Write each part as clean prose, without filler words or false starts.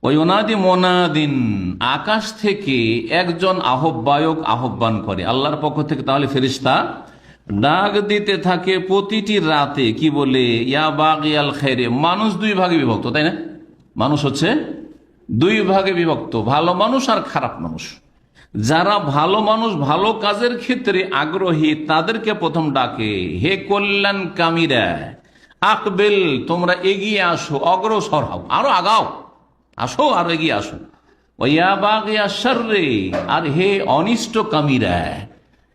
ওয়ানাদি মোনাদিন, আকাশ থেকে একজন আহ্বায়ক আহ্বান করে আল্লাহর পক্ষ থেকে। তাহলে ফেরেশতা ডাক দিতে থাকে প্রতিটি রাতে, কি বলে? ইয়া বাগিয়াল খায়রে। মানুষ দুই ভাগে বিভক্ত, তাই না? মানুষ হচ্ছে দুই ভাগে বিভক্ত, ভালো মানুষ আর খারাপ মানুষ। যারা ভালো মানুষ, ভালো কাজের ক্ষেত্রে আগ্রহী, তাদেরকে প্রথম ডাকে, হে কল্যাণ কামীরা আকবেল, তোমরা এগিয়ে আসো, অগ্রসর হও, আরো আগাও, আসো আর এগিয়ে আসো। ওয়া বাগিয়া শাররে, আর হে অনিষ্ট কামীরা,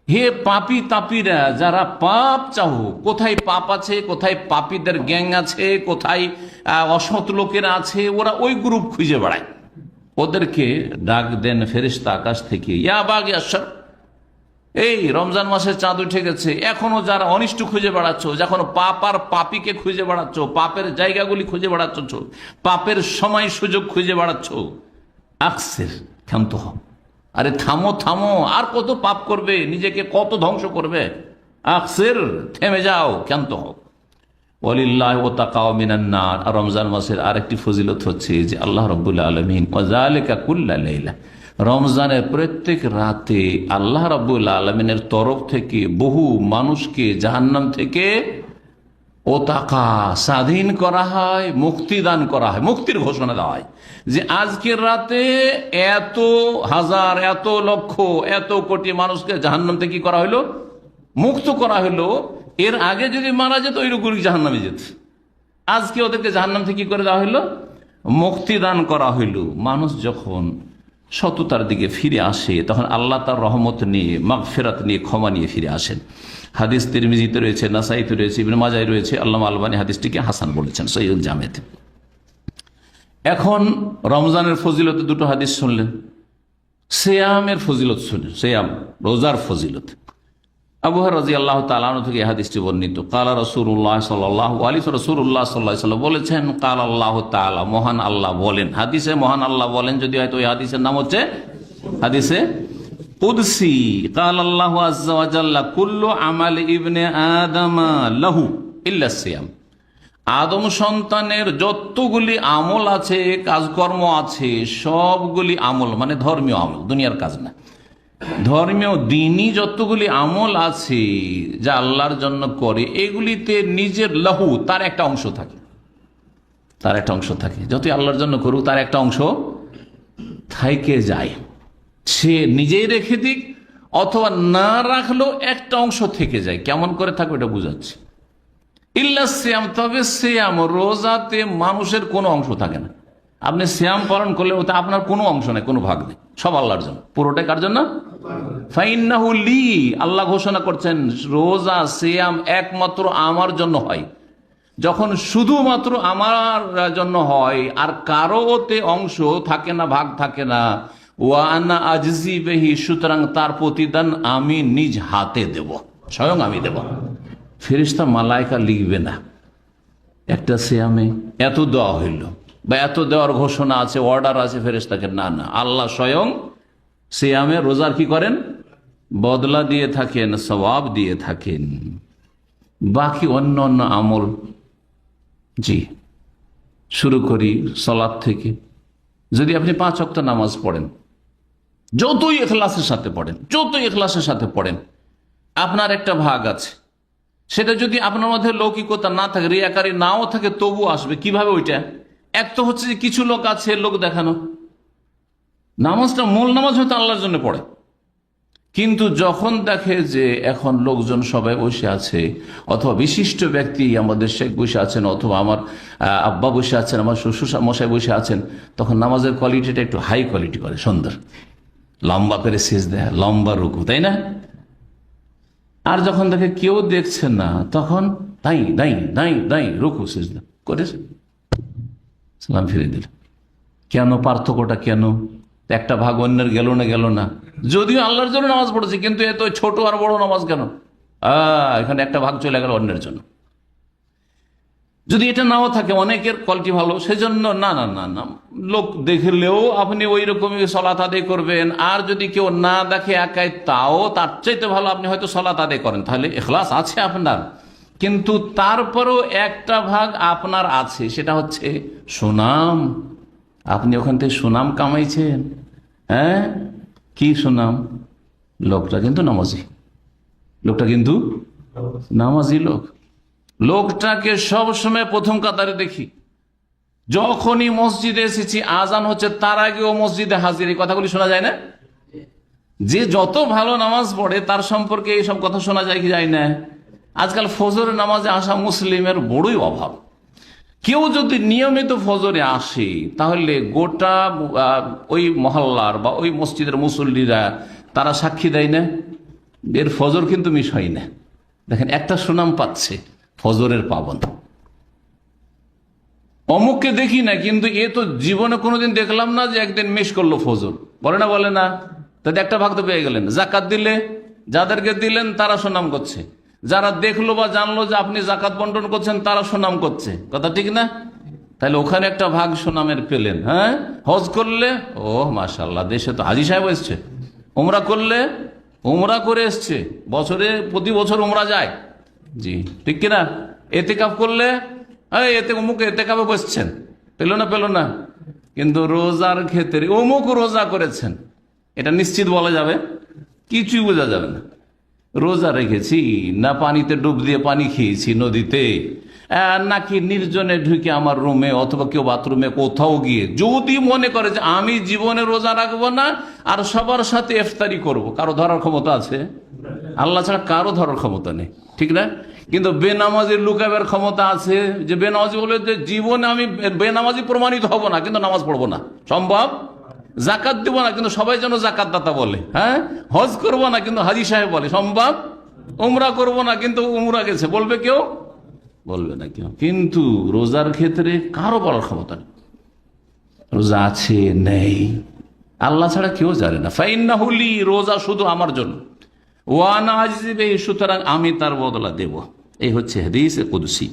হে পাপী তাপীরা, যারা পাপ চাও, কোথায় পাপ আছে, কোথায় পাপীদের গ্যাং আছে, কোথায় অসৎ লোকেরা আছে, ওরা ওই গ্রুপ খুঁজে বেড়ায়, ওদেরকে ডাক দেন ফেরেশতা আকাশ থেকে, ইয়া বাগিয়া শার। এই রমজান মাসের চাঁদ উঠে গেছে, এখনো যারা অনিষ্ট খুঁজে বেড়াচ্ছ, যখন পাপ আর পাপীকে খুঁজে বেড়াচ্ছ, পাপের জায়গাগুলি খুঁজে বেড়াচ্ছ, পাপের সময় সুযোগ খুঁজে বেড়াচ্ছ, আকসের, ক্ষান্ত হও। আরে থামো থামো, আর কত পাপ করবে, নিজেকে কত ধ্বংস করবে, আকসের, থেমে যাও, ক্ষান্ত হও। ওয়ালিল্লাহি ওয়াতাকাও মিনান নার। আর রমজান মাসের আরেকটি ফজিলত হচ্ছে যে আল্লাহ রাব্বুল আলামিন ওয়াযালিকা কুল্লা লাইলা, রমজানের প্রত্যেক রাতে আল্লাহ রাব্বুল আলামিনের তরফ থেকে বহু মানুষকে জাহান্নাম থেকে ওতাকা, স্বাধীন করা হয়, মুক্তি দান করা হয়, মুক্তির ঘোষণা দেওয়া হয় যে আজকের রাতে এত হাজার, এত লক্ষ, এত কোটি মানুষকে জাহান্নাম থেকে কি করা হলো? মুক্ত করা হলো। এর আগে যদি মারা যেত ওই রকম জাহান্নামে যেত, আজকে ওদেরকে জাহান্নাম থেকে কি করে দেওয়া হলো? মুক্তি দান করা হইল। মানুষ যখন সততার দিকে ফিরে আসে, তখন আল্লাহ তার রহমত নিয়ে, মাগফিরাত নিয়ে, ক্ষমা নিয়ে ফিরে আসেন। হাদিস তিরমিজিতে রয়েছে, নাসাইতে রয়েছে, ইবনে মাজায় রয়েছে। আল্লামা আলবানী হাদিসটিকে হাসান বলেছেন সহিহুল জামেতে। এখন রমজানের ফজিলতে দুটো হাদিস শুনলেন, সিয়ামের ফজিলত শুনলেন, সিয়াম, রোজার ফজিলত। আবু হুরায়রা রাদিয়াল্লাহু তাআলা আনহু থেকে হাদিসটি বর্ণিত, কালা রাসূলুল্লাহ সাল্লাল্লাহু আলাইহি রাসূলুল্লাহ সাল্লাল্লাহু আলাইহি ওয়াসাল্লাম বলেছেন, কাল আল্লাহু তাআলা, মহান আল্লাহ বলেন। হাদিসে মহান আল্লাহ বলেন যদি হয়তো ওই হাদিসের নাম হচ্ছে হাদিসে কুদসি। কাল আল্লাহু আযজা ওয়া জাল্লা, কুল্লু আমালি ইবনে আদম লাহু ইল্লা সিয়াম। আদম সন্তানের যতগুলি আমল আছে, কাজকর্ম আছে, সবগুলি আমল মানে ধর্মীয় আমল, দুনিয়ার কাজ না, ধর্মীয় দিনই যতগুলি আমল আছে যা আল্লাহর জন্য করে, এগুলিতে নিজের লাহু, তার একটা অংশ থাকে, তার একটা অংশ থাকে। যতই আল্লাহর জন্য করুক, তার একটা অংশ থেকে যায়। সে নিজেই রেখে দিক অথবা না রাখলেও একটা অংশ থেকে যায়। কেমন করে থাকবে এটা বুঝাচ্ছি। ইল্লা সিয়াম, তবে সিয়াম, রোজাতে মানুষের কোনো অংশ থাকে না। আপনি সিয়াম পালন করলে ওতে আপনার কোনো অংশ নেই, কোনো ভাগ নেই, সব আল্লাহর জন্য, পুরোটাই কার জন্য? ফাইন্নাহু লি, আল্লাহ ঘোষণা করছেন রোজা সিয়াম একমাত্র আমার জন্য হয়। যখন শুধুমাত্র আমার জন্য হয় আর কারো ওতে অংশ থাকে না, ভাগ থাকে না, ওয়া আনা আজজি বিহি, সুতরাং তার প্রতিদান আমি নিজ হাতে দেব, স্বয়ং আমি দেব। ফেরেশতা মালায়েকা লিখবে না একটা সিয়ামে এত দেওয়া হইল বা এত দেওয়ার ঘোষণা আছে, অর্ডার আছে ফেরেশতাকে, না না, আল্লাহ স্বয়ং সিয়ামে, রোজার কি করেন? বদলা দিয়ে থাকেন, সওয়াব দিয়ে থাকেন। বাকি অন্য অন্য আমল, জি, শুরু করি সালাত থেকে। যদি আপনি 5 ওয়াক্ত নামাজ পড়েন, যতই ইখলাসের সাথে পড়েন, যতই ইখলাসের সাথে পড়েন, আপনার একটা ভাগ আছে। সেটা যদি আপনার মধ্যে লৌকিকতা না থাকে, রিয়াকারী নাও থাকে, তবু আসবে। কিভাবে ওইটা? এক তো হচ্ছে যে কিছু লোক আছে লোক দেখানো, নামাজটা মূল নামাজ হয়তো আল্লাহর জন্য পড়ে, কিন্তু যখন দেখে যে এখন লোকজন সবাই বসে আছে, অথবা বিশিষ্ট ব্যক্তি আমাদের শেখ বসে আছেন, অথবা আমার আব্বা বসে আছেন, আমার শ্বশুর মশাই বসে আছেন, তখন নামাজের কোয়ালিটিটা একটু হাই কোয়ালিটি করে, সুন্দর, লম্বা করে সিজদা, লম্বা রুকু, তাই না? আর যখন দেখে কেউ দেখছে না, তখন দাই দাই দাই দাই রুকু সিজদা করেছে, সালাম ফিরে দিল। কেন? পার্থক্যটা কেন? একটা ভাগ অন্যের গেল না, গেল না। যদিও আল্লাহর জন্য নামাজ পড়েছে, কিন্তু এত ছোট আর বড় নামাজ কেন? এখানে একটা ভাগ চলে গেল অন্যের জন্য। যদি এটা নাও থাকে, অনেকের কোয়ালিটি ভালো, সেজন্য না না না না, লোক দেখলেও আপনি ওই রকমই সালাত আদায় করবেন। আর যদি কেউ না দেখে একাই, তাও তার চাইতে ভালো আপনি হয়তো সালাত আদায় করেন, তাহলে ইখলাস আছে আপনার। কিন্তু তারপরেও একটা ভাগ আপনার আছে, সেটা হচ্ছে সুনাম, আপনি ওখান থেকে সুনাম কামাইছেন। হ্যাঁ, কি সুনাম? লোকটা কিন্তু নামাজি, লোকটা কিন্তু নামাজি লোক। লোকটাকে সবসময় প্রথম কাতারে দেখি, যখনই মসজিদে এসেছি আজান হচ্ছে তার আগে ও মসজিদে হাজির। এই কথাগুলি শোনা যায় না? যে যত ভালো নামাজ পড়ে তার সম্পর্কে এইসব কথা শোনা যায় কি যায় না? আজকাল ফজরের নামাজে আসা মুসলিমের বড়ই অভাব। কেউ যদি নিয়মিত ফজরে আসে তাহলে গোটা ওই মহল্লার বা ওই মসজিদের মুসল্লিরা তারা সাক্ষী দেয় না, এর ফজর কিন্তু মিস হয় না। দেখেন, একটা সুনাম পাচ্ছে ফজরের পাবন। অমুককে দেখি না, কিন্তু এ তো জীবনে কোনোদিন দেখলাম না যে একদিন মিস করলো ফজর। বলে না, বলে না? তাতে একটা ভাগ তো পেয়ে গেলেন। জাকাত দিলে, যাদেরকে দিলেন তারা সুনাম করছে, যারা দেখলো বা জানলো যে আপনি জাকাত বন্টন করছেন তারা সুনাম করছে। কথা ঠিক না? তাহলে ওখানে একটা ভাগ সুনামের পেলেন। হ্যাঁ, হজ করলে, ও মাশাআল্লাহ, দেশে তো হাজী সাহেব এসছে। উমরা করলে, উমরা করে এসছে, বছরে প্রতি বছর উমরা যায়। জি, ঠিক কিনা? এতেকাফ করলে, এতে অমুক এতেকাফে বসছেন, পেল না, পেল না? কিন্তু রোজার ক্ষেত্রে অমুক রোজা করেছেন, এটা নিশ্চিত বলা যাবে? কিছুই বোঝা যাবে না। রোজা রেখেছি না পানিতে ডুব দিয়ে পানি খেয়েছি নদীতে, নাকি নির্জনে ঢুকে আমার রুমে অথবা কেউ বাথরুমে কোথাও গিয়ে যদি মনে করে যে আমি জীবনে রোজা রাখবো না আর সবার সাথে ইফতারি করব, কারো ধরার ক্ষমতা আছে? আল্লাহ ছাড়া কারো ধরার ক্ষমতা নেই, ঠিক না? কিন্তু বেনামাজির লুকাবার ক্ষমতা আছে, যে বেনামাজি বলে যে জীবনে আমি বেনামাজি প্রমাণিত হব না কিন্তু নামাজ পড়বো না, সম্ভব? জাকাত দিব না কিন্তু সবাই যেন জাকাত দাতা বলে, হ্যাঁ? হজ করবো না কিন্তু হাজী সাহেব বলে, সম্ভব? উমরা করবো না কিন্তু উমরা গেছে, বলবে কেউ? বলবে না কেউ। কিন্তু রোজার ক্ষেত্রে কারো বলার ক্ষমতা নেই, রোজা আছে নেই আল্লাহ ছাড়া কেউ জানে না। ফাইন্নাহু লি, রোজা শুধু আমার জন্য, ওয়া আনা আজজি বিহি, সুতরাং আমি তার বদলা দেব। এই হচ্ছে হাদিস কুদসি।